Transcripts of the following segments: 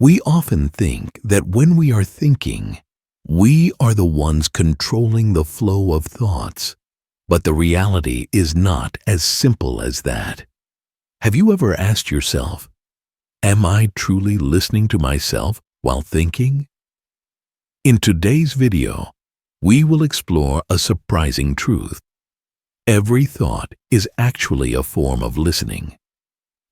We often think that when we are thinking, we are the ones controlling the flow of thoughts. But the reality is not as simple as that. Have you ever asked yourself, am I truly listening to myself while thinking? In today's video, we will explore a surprising truth. Every thought is actually a form of listening.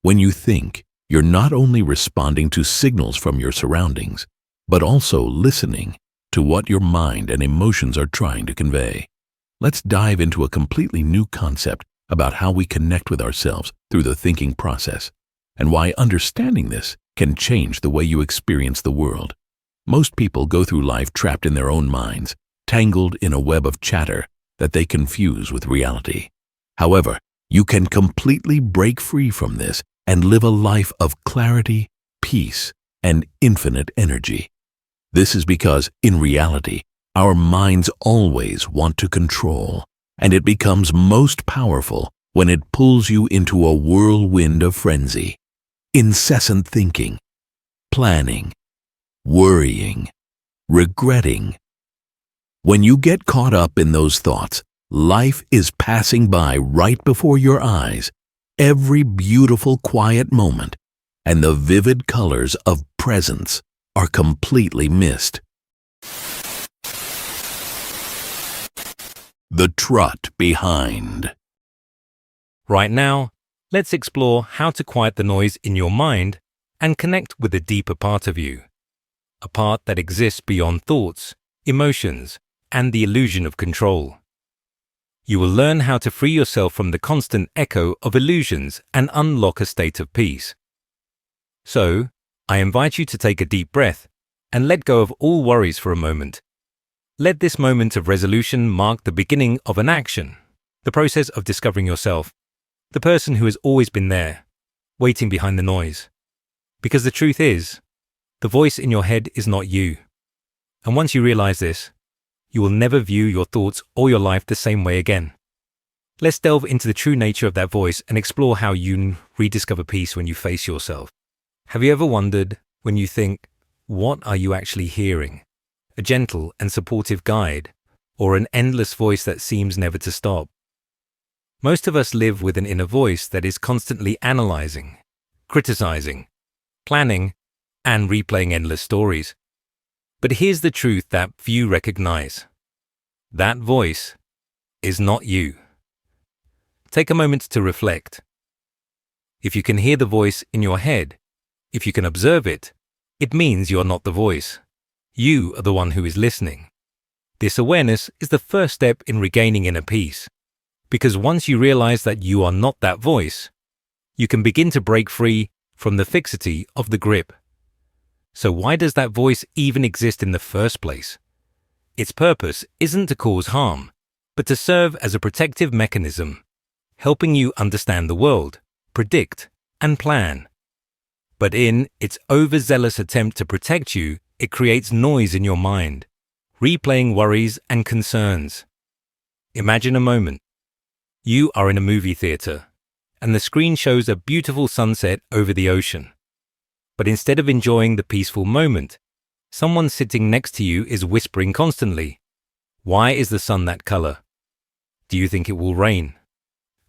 When you think, you're not only responding to signals from your surroundings, but also listening to what your mind and emotions are trying to convey. Let's dive into a completely new concept about how we connect with ourselves through the thinking process, and why understanding this can change the way you experience the world. Most people go through life trapped in their own minds, tangled in a web of chatter that they confuse with reality. However, you can completely break free from this and live a life of clarity, peace, and infinite energy. This is because, in reality, our minds always want to control, and it becomes most powerful when it pulls you into a whirlwind of frenzy. Incessant thinking, planning, worrying, regretting. When you get caught up in those thoughts, life is passing by right before your eyes. Every beautiful, quiet moment and the vivid colors of presence are completely missed. The trot behind. Right now, let's explore how to quiet the noise in your mind and connect with a deeper part of you, a part that exists beyond thoughts, emotions, and the illusion of control. You will learn how to free yourself from the constant echo of illusions and unlock a state of peace. So, I invite you to take a deep breath and let go of all worries for a moment. Let this moment of resolution mark the beginning of an action, the process of discovering yourself, the person who has always been there, waiting behind the noise. Because the truth is, the voice in your head is not you. And once you realize this, you will never view your thoughts or your life the same way again. Let's delve into the true nature of that voice and explore how you rediscover peace when you face yourself. Have you ever wondered, when you think, what are you actually hearing? A gentle and supportive guide, or an endless voice that seems never to stop? Most of us live with an inner voice that is constantly analyzing, criticizing, planning, and replaying endless stories. But here's the truth that few recognize. That voice is not you. Take a moment to reflect. If you can hear the voice in your head, if you can observe it, it means you are not the voice. You are the one who is listening. This awareness is the first step in regaining inner peace, because once you realize that you are not that voice, you can begin to break free from the fixity of the grip. So why does that voice even exist in the first place? Its purpose isn't to cause harm, but to serve as a protective mechanism, helping you understand the world, predict, and plan. But in its overzealous attempt to protect you, it creates noise in your mind, replaying worries and concerns. Imagine a moment. You are in a movie theater, and the screen shows a beautiful sunset over the ocean. But instead of enjoying the peaceful moment, someone sitting next to you is whispering constantly, "Why is the sun that color? Do you think it will rain?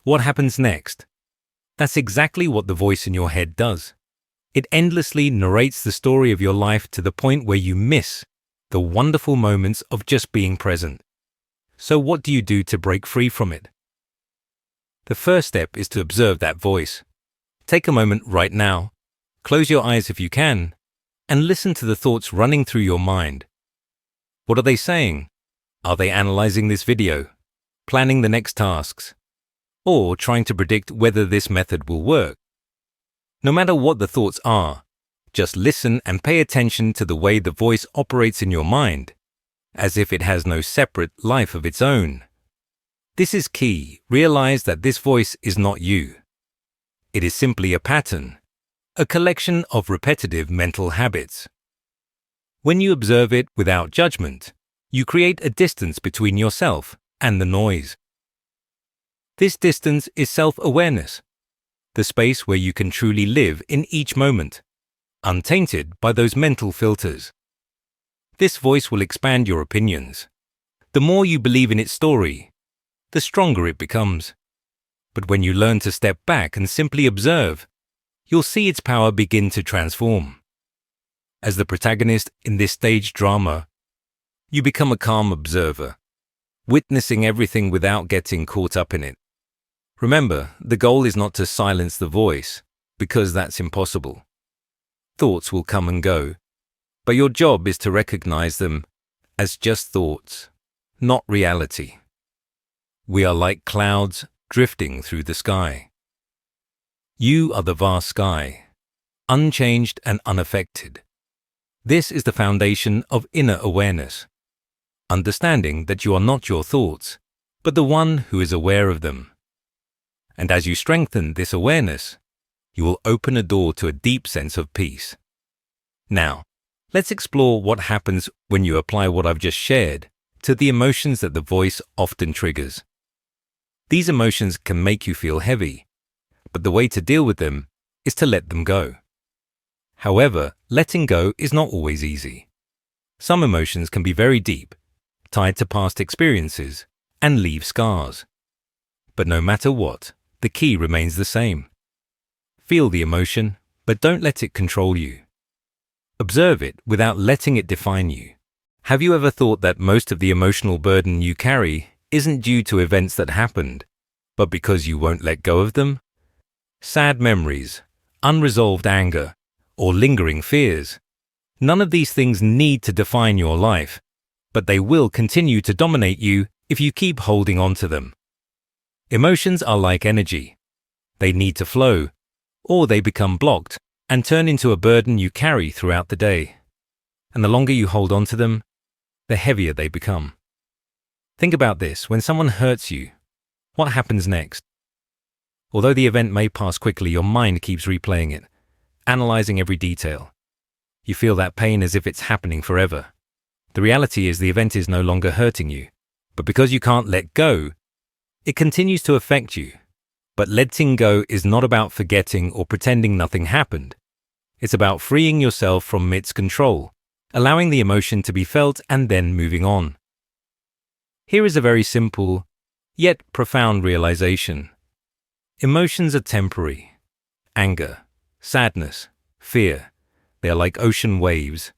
What happens next?" That's exactly what the voice in your head does. It endlessly narrates the story of your life to the point where you miss the wonderful moments of just being present. So what do you do to break free from it? The first step is to observe that voice. Take a moment right now. Close your eyes if you can, and listen to the thoughts running through your mind. What are they saying? Are they analyzing this video, planning the next tasks, or trying to predict whether this method will work? No matter what the thoughts are, just listen and pay attention to the way the voice operates in your mind, as if it has no separate life of its own. This is key. Realize that this voice is not you. It is simply a pattern, a collection of repetitive mental habits. When you observe it without judgment, you create a distance between yourself and the noise. This distance is self-awareness, the space where you can truly live in each moment, untainted by those mental filters. This voice will expand your opinions. The more you believe in its story, the stronger it becomes. But when you learn to step back and simply observe, you'll see its power begin to transform. As the protagonist in this stage drama, you become a calm observer, witnessing everything without getting caught up in it. Remember, the goal is not to silence the voice, because that's impossible. Thoughts will come and go, but your job is to recognize them as just thoughts, not reality. We are like clouds drifting through the sky. You are the vast sky, unchanged and unaffected. This is the foundation of inner awareness, understanding that you are not your thoughts, but the one who is aware of them. And as you strengthen this awareness, you will open a door to a deep sense of peace. Now, let's explore what happens when you apply what I've just shared to the emotions that the voice often triggers. These emotions can make you feel heavy, but the way to deal with them is to let them go. However, letting go is not always easy. Some emotions can be very deep, tied to past experiences, and leave scars. But no matter what, the key remains the same. Feel the emotion, but don't let it control you. Observe it without letting it define you. Have you ever thought that most of the emotional burden you carry isn't due to events that happened, but because you won't let go of them? Sad memories, unresolved anger, or lingering fears. None of these things need to define your life, but they will continue to dominate you if you keep holding on to them. Emotions are like energy. They need to flow, or they become blocked and turn into a burden you carry throughout the day. And the longer you hold on to them, the heavier they become. Think about this: when someone hurts you, what happens next? Although the event may pass quickly, your mind keeps replaying it, analyzing every detail. You feel that pain as if it's happening forever. The reality is the event is no longer hurting you, but because you can't let go, it continues to affect you. But letting go is not about forgetting or pretending nothing happened. It's about freeing yourself from its control, allowing the emotion to be felt and then moving on. Here is a very simple, yet profound realization. Emotions are temporary. Anger, sadness, fear, they are like ocean waves.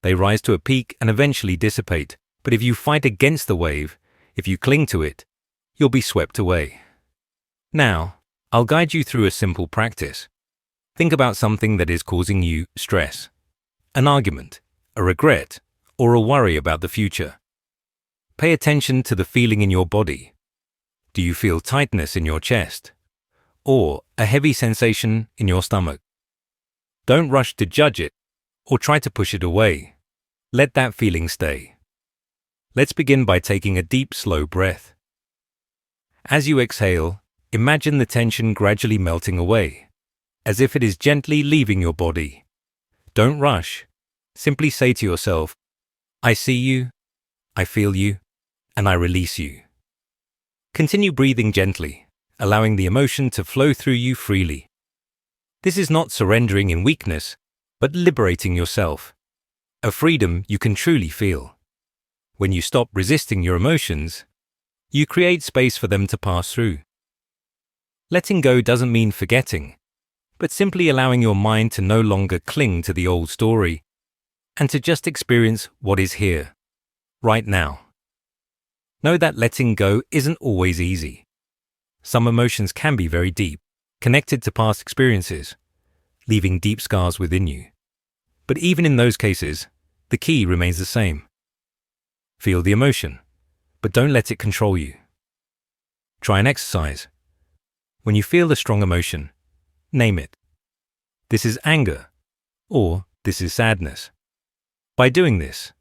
They rise to a peak and eventually dissipate, but if you fight against the wave, if you cling to it, you'll be swept away. Now, I'll guide you through a simple practice. Think about something that is causing you stress, an argument, a regret, or a worry about the future. Pay attention to the feeling in your body. Do you feel tightness in your chest, or a heavy sensation in your stomach? Don't rush to judge it or try to push it away. Let that feeling stay. Let's begin by taking a deep, slow breath. As you exhale, imagine the tension gradually melting away, as if it is gently leaving your body. Don't rush. Simply say to yourself, I see you, I feel you, and I release you. Continue breathing gently, allowing the emotion to flow through you freely. This is not surrendering in weakness, but liberating yourself, a freedom you can truly feel. When you stop resisting your emotions, you create space for them to pass through. Letting go doesn't mean forgetting, but simply allowing your mind to no longer cling to the old story and to just experience what is here, right now. Know that letting go isn't always easy. Some emotions can be very deep, connected to past experiences, leaving deep scars within you. But even in those cases, the key remains the same. Feel the emotion, but don't let it control you. Try an exercise. When you feel a strong emotion, name it. This is anger, or this is sadness. By doing this,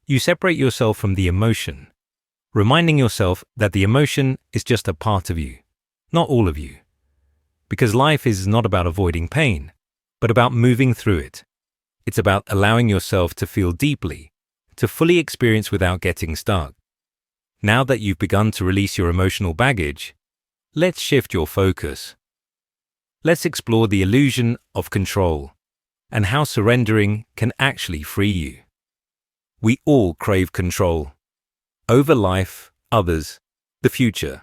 you separate yourself from the emotion, reminding yourself that the emotion is just a part of you, not all of you. Because life is not about avoiding pain, but about moving through it. It's about allowing yourself to feel deeply, to fully experience without getting stuck. Now that you've begun to release your emotional baggage, let's shift your focus. Let's explore the illusion of control. and how surrendering can actually free you. We all crave control over life, others, the future,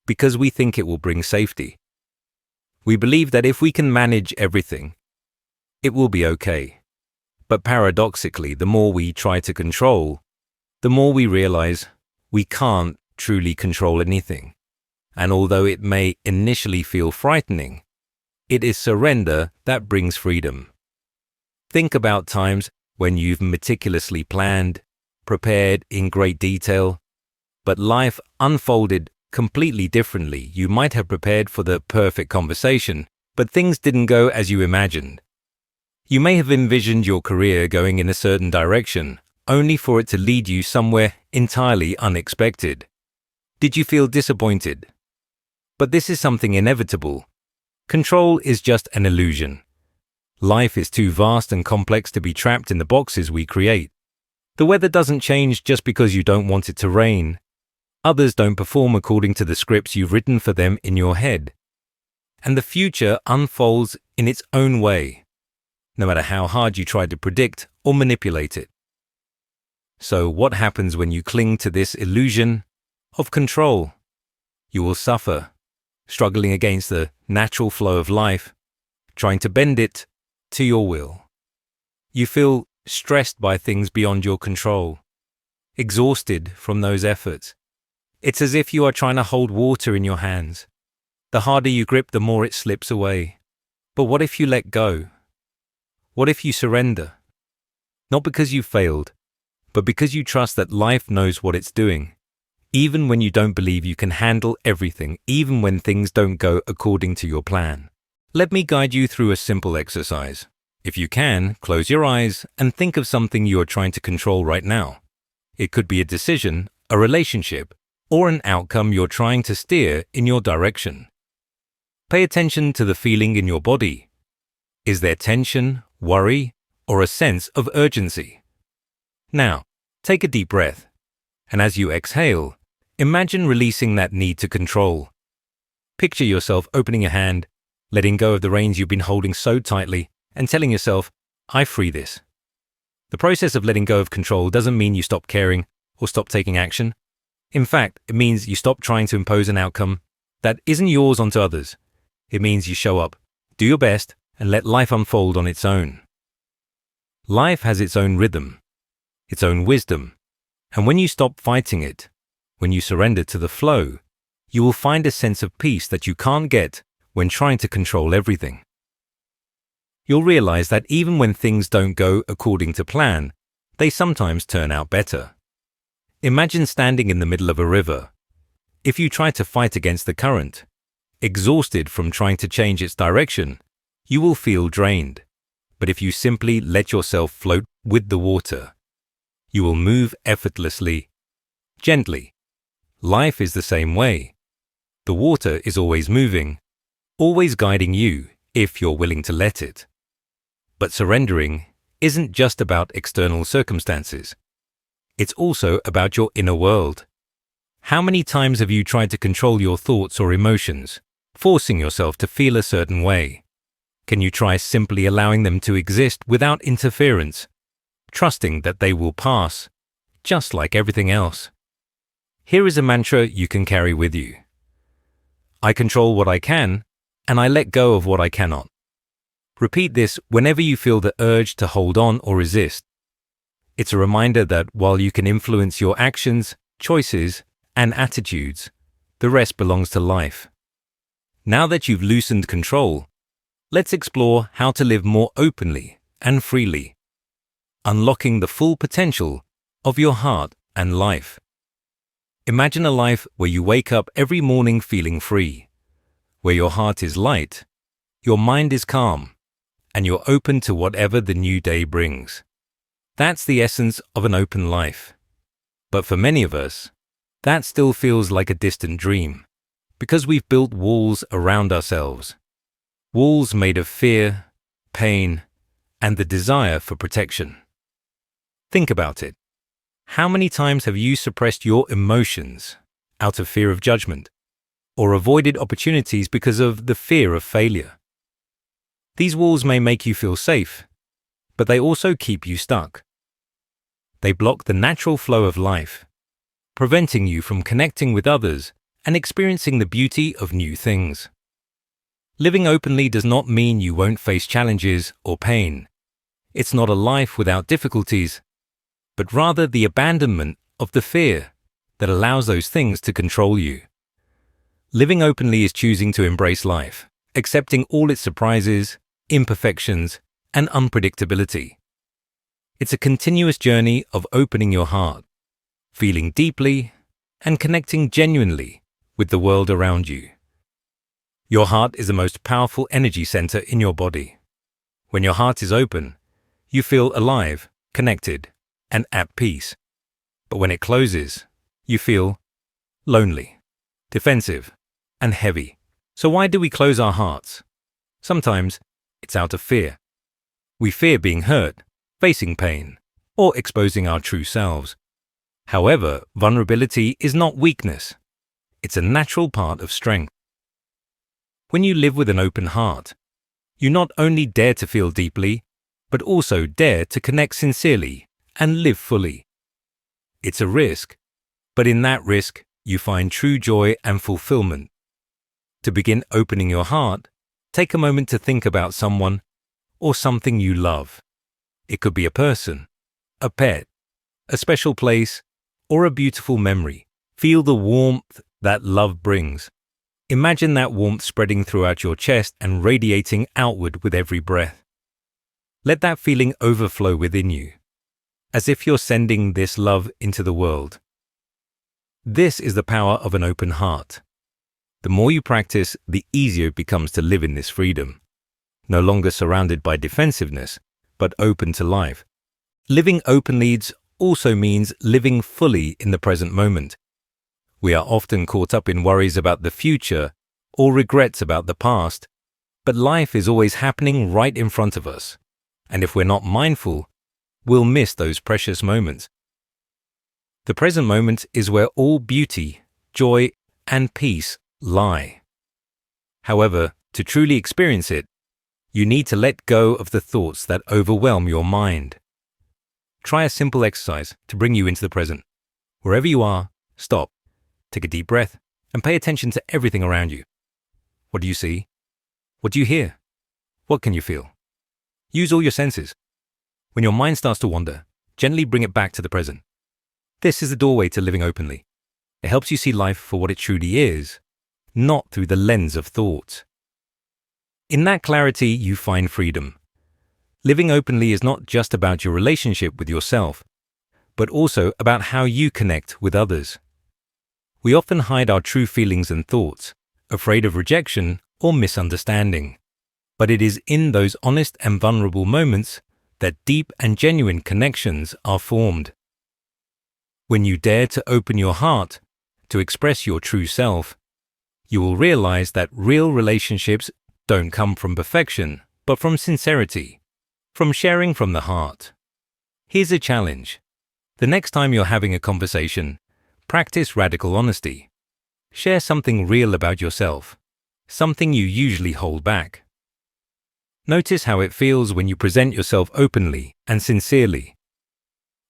because we think it will bring safety. We believe that if we can manage everything, it will be okay. But paradoxically, the more we try to control, the more we realize we can't truly control anything. And although it may initially feel frightening, it is surrender that brings freedom. Think about times when you've meticulously planned, prepared in great detail, but life unfolded completely differently. You might have prepared for the perfect conversation, but things didn't go as you imagined. You may have envisioned your career going in a certain direction, only for it to lead you somewhere entirely unexpected. Did you feel disappointed? But this is something inevitable. Control is just an illusion. Life is too vast and complex to be trapped in the boxes we create. The weather doesn't change just because you don't want it to rain. Others don't perform according to the scripts you've written for them in your head. And the future unfolds in its own way, no matter how hard you try to predict or manipulate it. So what happens when you cling to this illusion of control? You will suffer, struggling against the natural flow of life, trying to bend it to your will. You feel stressed by things beyond your control, exhausted from those efforts. It's as if you are trying to hold water in your hands. The harder you grip, the more it slips away. But what if you let go? What if you surrender? Not because you failed, but because you trust that life knows what it's doing. Even when you don't believe you can handle everything, even when things don't go according to your plan. Let me guide you through a simple exercise. If you can, close your eyes and think of something you are trying to control right now. It could be a decision, a relationship, or an outcome you're trying to steer in your direction. Pay attention to the feeling in your body. Is there tension, worry, or a sense of urgency? Now, take a deep breath, and as you exhale, imagine releasing that need to control. Picture yourself opening your hand, letting go of the reins you've been holding so tightly, and telling yourself, I free this. The process of letting go of control doesn't mean you stop caring or stop taking action. In fact, it means you stop trying to impose an outcome that isn't yours onto others. It means you show up, do your best, and let life unfold on its own. Life has its own rhythm, its own wisdom, and when you stop fighting it, when you surrender to the flow, you will find a sense of peace that you can't get when trying to control everything. You'll realize that even when things don't go according to plan, they sometimes turn out better. Imagine standing in the middle of a river. If you try to fight against the current, exhausted from trying to change its direction, you will feel drained. But if you simply let yourself float with the water, you will move effortlessly, gently. Life is the same way. The water is always moving, always guiding you if you're willing to let it. But surrendering isn't just about external circumstances. It's also about your inner world. How many times have you tried to control your thoughts or emotions, forcing yourself to feel a certain way? Can you try simply allowing them to exist without interference, trusting that they will pass, just like everything else? Here is a mantra you can carry with you. I control what I can, and I let go of what I cannot. Repeat this whenever you feel the urge to hold on or resist. It's a reminder that while you can influence your actions, choices, and attitudes, the rest belongs to life. Now that you've loosened control, let's explore how to live more openly and freely, unlocking the full potential of your heart and life. Imagine a life where you wake up every morning feeling free, where your heart is light, your mind is calm, and you're open to whatever the new day brings. That's the essence of an open life. But for many of us, that still feels like a distant dream, because we've built walls around ourselves. Walls made of fear, pain, and the desire for protection. Think about it. How many times have you suppressed your emotions out of fear of judgment, or avoided opportunities because of the fear of failure? These walls may make you feel safe, but they also keep you stuck. They block the natural flow of life, preventing you from connecting with others and experiencing the beauty of new things. Living openly does not mean you won't face challenges or pain. It's not a life without difficulties, but rather the abandonment of the fear that allows those things to control you. Living openly is choosing to embrace life, accepting all its surprises, imperfections, and unpredictability. It's a continuous journey of opening your heart, feeling deeply, and connecting genuinely with the world around you. Your heart is the most powerful energy center in your body. When your heart is open, you feel alive, connected, and at peace. But when it closes, you feel lonely, defensive, and heavy. So why do we close our hearts? Sometimes it's out of fear. We fear being hurt, facing pain, or exposing our true selves. However, vulnerability is not weakness. It's a natural part of strength. When you live with an open heart, you not only dare to feel deeply, but also dare to connect sincerely and live fully. It's a risk, but in that risk, you find true joy and fulfillment. To begin opening your heart, take a moment to think about someone or something you love. It could be a person, a pet, a special place, or a beautiful memory. Feel the warmth that love brings. Imagine that warmth spreading throughout your chest and radiating outward with every breath. Let that feeling overflow within you, as if you're sending this love into the world. This is the power of an open heart. The more you practice, the easier it becomes to live in this freedom, no longer surrounded by defensiveness, but open to life. Living openly also means living fully in the present moment. We are often caught up in worries about the future or regrets about the past, but life is always happening right in front of us, and if we're not mindful, we'll miss those precious moments. The present moment is where all beauty, joy, and peace lie. However, to truly experience it, you need to let go of the thoughts that overwhelm your mind. Try a simple exercise to bring you into the present. Wherever you are, stop, take a deep breath, and pay attention to everything around you. What do you see? What do you hear? What can you feel? Use all your senses. When your mind starts to wander, gently bring it back to the present. This is the doorway to living openly. It helps you see life for what it truly is, not through the lens of thought. In that clarity, you find freedom. Living openly is not just about your relationship with yourself, but also about how you connect with others. We often hide our true feelings and thoughts, afraid of rejection or misunderstanding. But it is in those honest and vulnerable moments that deep and genuine connections are formed. When you dare to open your heart, to express your true self, you will realize that real relationships don't come from perfection, but from sincerity, from sharing from the heart. Here's a challenge. The next time you're having a conversation, practice radical honesty. Share something real about yourself, something you usually hold back. Notice how it feels when you present yourself openly and sincerely.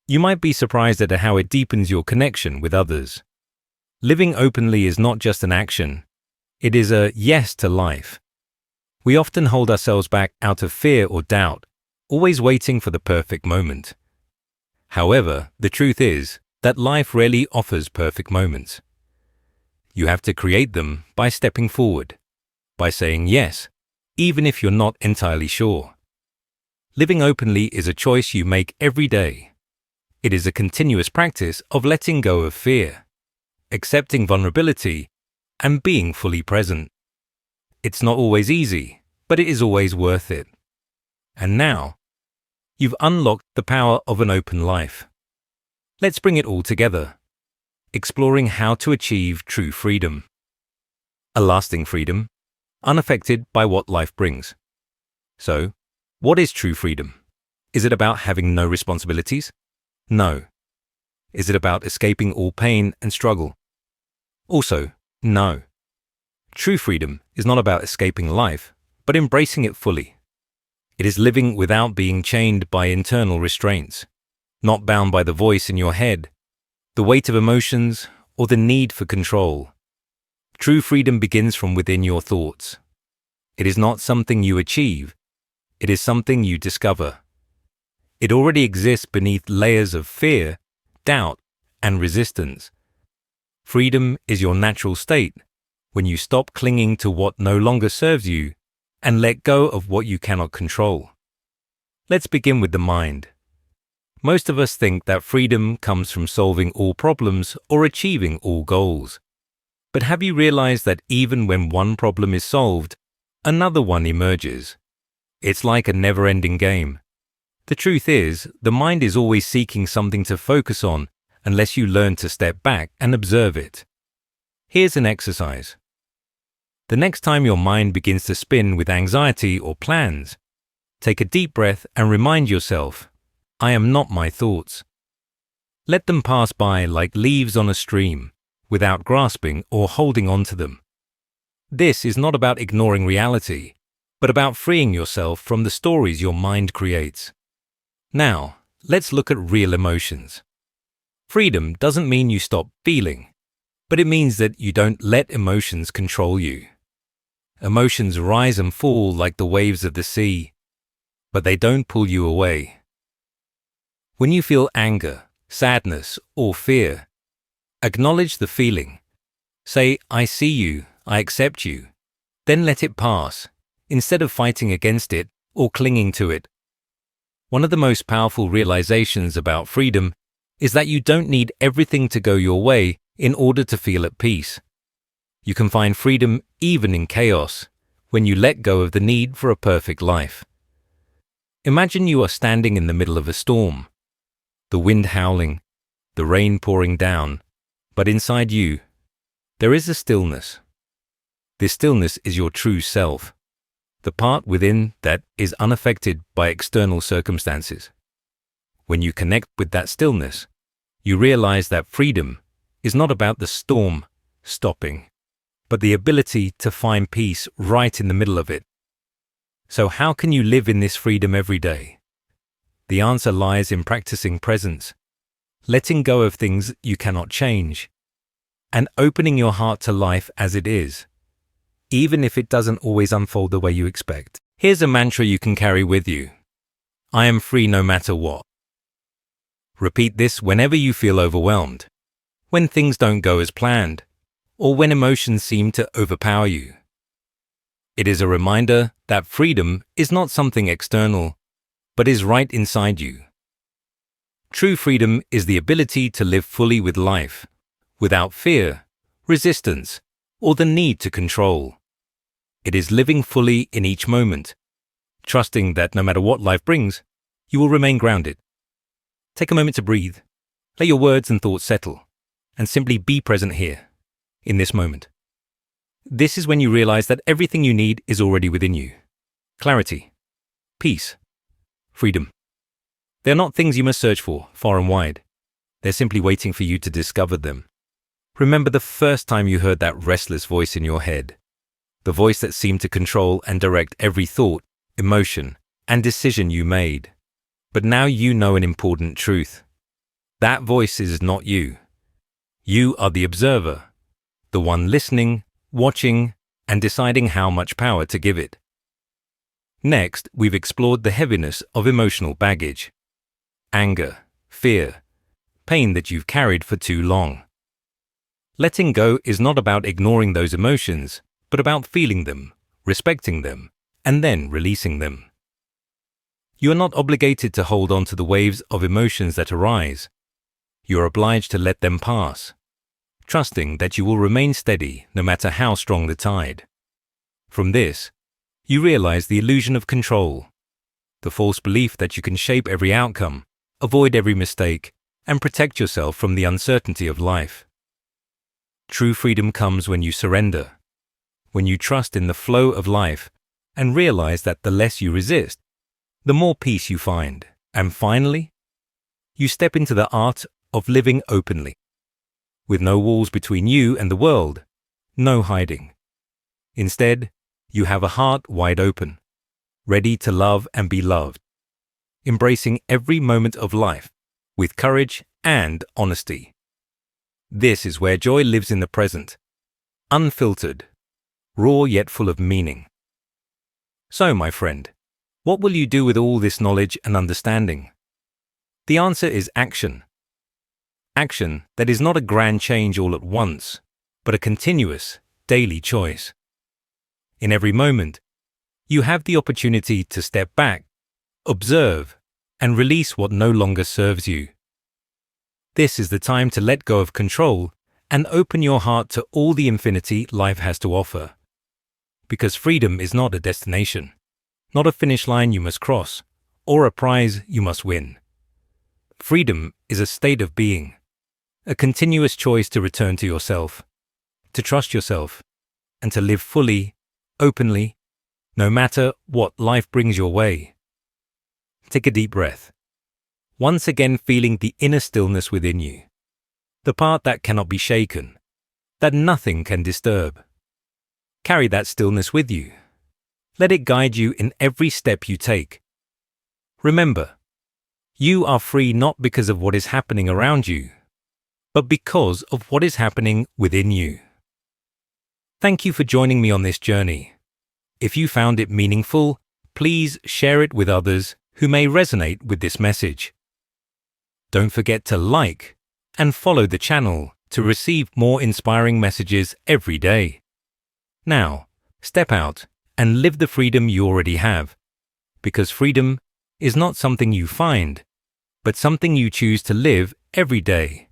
You might be surprised at how it deepens your connection with others. Living openly is not just an action. It is a yes to life. We often hold ourselves back out of fear or doubt, always waiting for the perfect moment. However, the truth is that life rarely offers perfect moments. You have to create them by stepping forward, by saying yes, even if you're not entirely sure. Living openly is a choice you make every day. It is a continuous practice of letting go of fear, accepting vulnerability, and being fully present. It's not always easy, but it is always worth it. And now, you've unlocked the power of an open life. Let's bring it all together, exploring how to achieve true freedom. A lasting freedom, unaffected by what life brings. So, what is true freedom? Is it about having no responsibilities? No. Is it about escaping all pain and struggle? Also, no. True freedom is not about escaping life, but embracing it fully. It is living without being chained by internal restraints, not bound by the voice in your head, the weight of emotions, or the need for control. True freedom begins from within your thoughts. It is not something you achieve, it is something you discover. It already exists beneath layers of fear, doubt, and resistance. Freedom is your natural state when you stop clinging to what no longer serves you and let go of what you cannot control. Let's begin with the mind. Most of us think that freedom comes from solving all problems or achieving all goals. But have you realized that even when one problem is solved, another one emerges? It's like a never-ending game. The truth is, the mind is always seeking something to focus on unless you learn to step back and observe it. Here's an exercise. The next time your mind begins to spin with anxiety or plans, take a deep breath and remind yourself, I am not my thoughts. Let them pass by like leaves on a stream, without grasping or holding on to them. This is not about ignoring reality, but about freeing yourself from the stories your mind creates. Now, let's look at real emotions. Freedom doesn't mean you stop feeling, but it means that you don't let emotions control you. Emotions rise and fall like the waves of the sea, but they don't pull you away. When you feel anger, sadness, or fear, acknowledge the feeling. Say, I see you, I accept you. Then let it pass, instead of fighting against it or clinging to it. One of the most powerful realizations about freedom is that you don't need everything to go your way in order to feel at peace. You can find freedom even in chaos, when you let go of the need for a perfect life. Imagine you are standing in the middle of a storm, the wind howling, the rain pouring down, but inside you, there is a stillness. This stillness is your true self, the part within that is unaffected by external circumstances. When you connect with that stillness, you realize that freedom is not about the storm stopping, but the ability to find peace right in the middle of it. So how can you live in this freedom every day? The answer lies in practicing presence, letting go of things you cannot change, and opening your heart to life as it is, even if it doesn't always unfold the way you expect. Here's a mantra you can carry with you. I am free no matter what. Repeat this whenever you feel overwhelmed, when things don't go as planned, or when emotions seem to overpower you. It is a reminder that freedom is not something external, but is right inside you. True freedom is the ability to live fully with life, without fear, resistance, or the need to control. It is living fully in each moment, trusting that no matter what life brings, you will remain grounded. Take a moment to breathe, let your words and thoughts settle, and simply be present here, in this moment. This is when you realize that everything you need is already within you. Clarity, peace, freedom. They're not things you must search for, far and wide. They're simply waiting for you to discover them. Remember the first time you heard that restless voice in your head, the voice that seemed to control and direct every thought, emotion, and decision you made. But now you know an important truth. That voice is not you. You are the observer, the one listening, watching, and deciding how much power to give it. Next, we've explored the heaviness of emotional baggage. Anger, fear, pain that you've carried for too long. Letting go is not about ignoring those emotions, but about feeling them, respecting them, and then releasing them. You are not obligated to hold on to the waves of emotions that arise. You are obliged to let them pass, trusting that you will remain steady no matter how strong the tide. From this, you realize the illusion of control, the false belief that you can shape every outcome, avoid every mistake, and protect yourself from the uncertainty of life. True freedom comes when you surrender, when you trust in the flow of life and realize that the less you resist, the more peace you find. And finally, you step into the art of living openly, with no walls between you and the world, no hiding. Instead, you have a heart wide open, ready to love and be loved, embracing every moment of life with courage and honesty. This is where joy lives in the present, unfiltered, raw yet full of meaning. So, my friend, what will you do with all this knowledge and understanding? The answer is action. Action that is not a grand change all at once, but a continuous, daily choice. In every moment, you have the opportunity to step back, observe, and release what no longer serves you. This is the time to let go of control and open your heart to all the infinity life has to offer. Because freedom is not a destination, not a finish line you must cross, or a prize you must win. Freedom is a state of being, a continuous choice to return to yourself, to trust yourself, and to live fully, openly, no matter what life brings your way. Take a deep breath, once again feeling the inner stillness within you, the part that cannot be shaken, that nothing can disturb. Carry that stillness with you. Let it guide you in every step you take. Remember, you are free not because of what is happening around you, but because of what is happening within you. Thank you for joining me on this journey. If you found it meaningful, please share it with others who may resonate with this message. Don't forget to like and follow the channel to receive more inspiring messages every day. Now, step out and live the freedom you already have, because freedom is not something you find, but something you choose to live every day.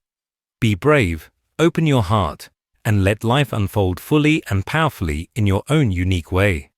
Be brave, open your heart, and let life unfold fully and powerfully in your own unique way.